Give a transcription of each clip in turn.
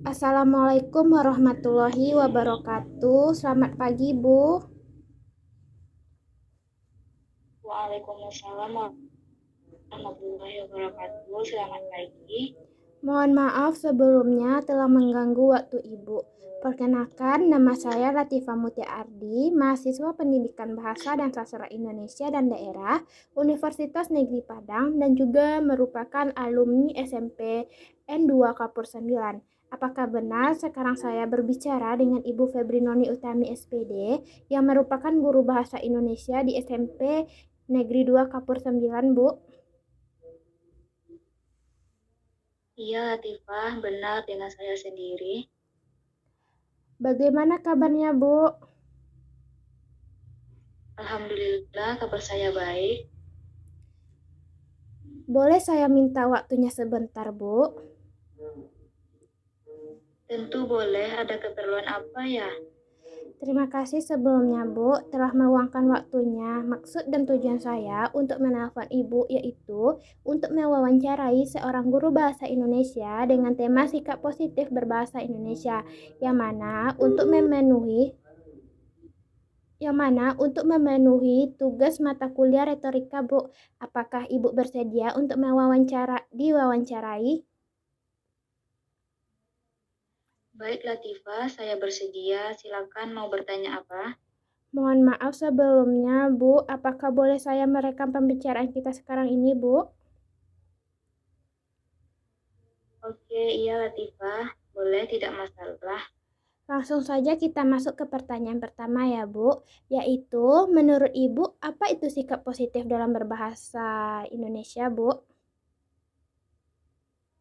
Assalamualaikum warahmatullahi wabarakatuh. Selamat pagi, Bu. Waalaikumsalam warahmatullahi wabarakatuh. Selamat pagi. Mohon maaf sebelumnya telah mengganggu waktu Ibu. Perkenalkan, nama saya Latifah Mutia Ardi, mahasiswa Pendidikan Bahasa dan Sastra Indonesia dan Daerah Universitas Negeri Padang dan juga merupakan alumni SMP N2 Kapur 9. Apakah benar sekarang saya berbicara dengan Ibu Febrinoni Utami SPD yang merupakan guru bahasa Indonesia di SMP Negeri 2 Kapur 9, Bu? Iya, Latifah, benar dengan saya sendiri. Bagaimana kabarnya, Bu? Alhamdulillah, kabar saya baik. Boleh saya minta waktunya sebentar, Bu? Tentu boleh, ada keperluan apa ya? Terima kasih sebelumnya, Bu, telah meluangkan waktunya. Maksud dan tujuan saya untuk menelpon Ibu yaitu untuk mewawancarai seorang guru bahasa Indonesia dengan tema sikap positif berbahasa Indonesia, yang mana untuk memenuhi tugas mata kuliah retorika, Bu. Apakah Ibu bersedia untuk diwawancarai? Baik, Latifah, saya bersedia. Silakan mau bertanya apa? Mohon maaf sebelumnya, Bu. Apakah boleh saya merekam pembicaraan kita sekarang ini, Bu? Oke, iya, Latifah. Boleh, tidak masalah. Langsung saja kita masuk ke pertanyaan pertama ya, Bu. Yaitu, menurut Ibu, apa itu sikap positif dalam berbahasa Indonesia, Bu?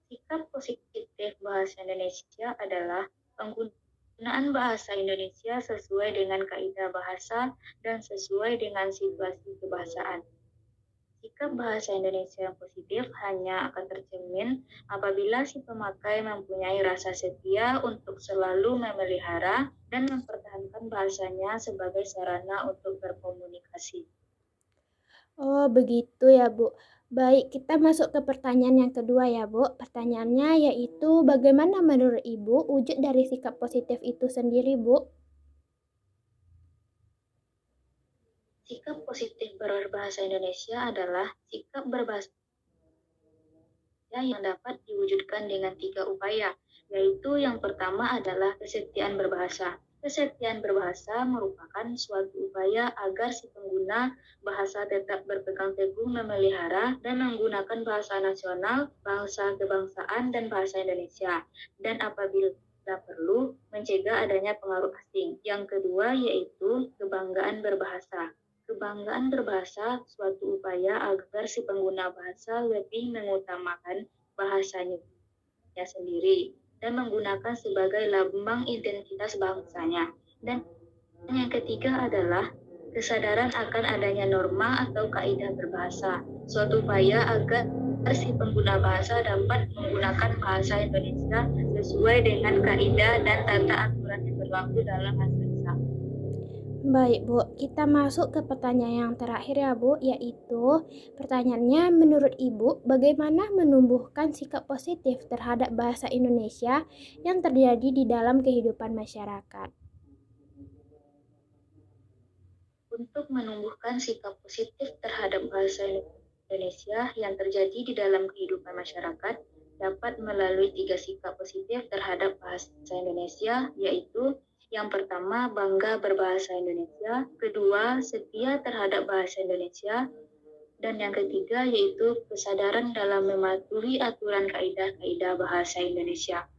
Sikap positif bahasa Indonesia adalah penggunaan bahasa Indonesia sesuai dengan kaidah bahasa dan sesuai dengan situasi kebahasaan. Sikap bahasa Indonesia yang positif hanya akan tercermin apabila si pemakai mempunyai rasa setia untuk selalu memelihara dan mempertahankan bahasanya sebagai sarana untuk berkomunikasi. Oh, begitu ya, Bu. Baik, kita masuk ke pertanyaan yang kedua ya, Bu. Pertanyaannya yaitu, bagaimana menurut Ibu wujud dari sikap positif itu sendiri, Bu? Sikap positif berbahasa Indonesia adalah sikap berbahasa yang dapat diwujudkan dengan 3 upaya, yaitu yang pertama adalah kesetiaan berbahasa. Kesetiaan berbahasa merupakan suatu upaya agar si pengguna bahasa tetap berpegang teguh memelihara dan menggunakan bahasa nasional, bahasa kebangsaan, dan bahasa Indonesia. Dan apabila perlu, mencegah adanya pengaruh asing. Yang kedua yaitu kebanggaan berbahasa. Kebanggaan berbahasa suatu upaya agar si pengguna bahasa lebih mengutamakan bahasanya sendiri dan menggunakan sebagai lambang identitas bangsanya. Dan yang ketiga adalah kesadaran akan adanya norma atau kaidah berbahasa, suatu upaya agar si pengguna bahasa dapat menggunakan bahasa Indonesia sesuai dengan kaidah dan tata aturan yang berlaku dalam bahasa Indonesia. Baik, Bu. Kita masuk ke pertanyaan yang terakhir ya, Bu, yaitu pertanyaannya menurut Ibu, bagaimana menumbuhkan sikap positif terhadap bahasa Indonesia yang terjadi di dalam kehidupan masyarakat? Untuk menumbuhkan sikap positif terhadap bahasa Indonesia yang terjadi di dalam kehidupan masyarakat dapat melalui 3 sikap positif terhadap bahasa Indonesia, yaitu yang pertama, bangga berbahasa Indonesia, kedua, setia terhadap bahasa Indonesia, dan yang ketiga yaitu kesadaran dalam mematuhi aturan kaidah-kaidah bahasa Indonesia.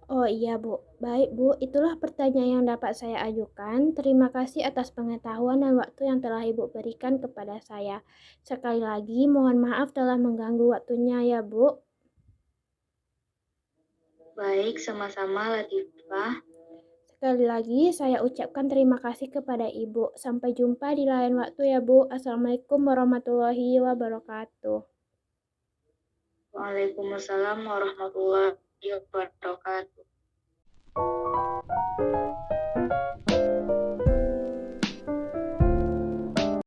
Oh iya, Bu. Baik, Bu. Itulah pertanyaan yang dapat saya ajukan. Terima kasih atas pengetahuan dan waktu yang telah Ibu berikan kepada saya. Sekali lagi, mohon maaf telah mengganggu waktunya ya, Bu. Baik, sama-sama Latifah. Sekali lagi, saya ucapkan terima kasih kepada Ibu. Sampai jumpa di lain waktu ya, Bu. Assalamualaikum warahmatullahi wabarakatuh. Waalaikumsalam warahmatullahi wabarakatuh.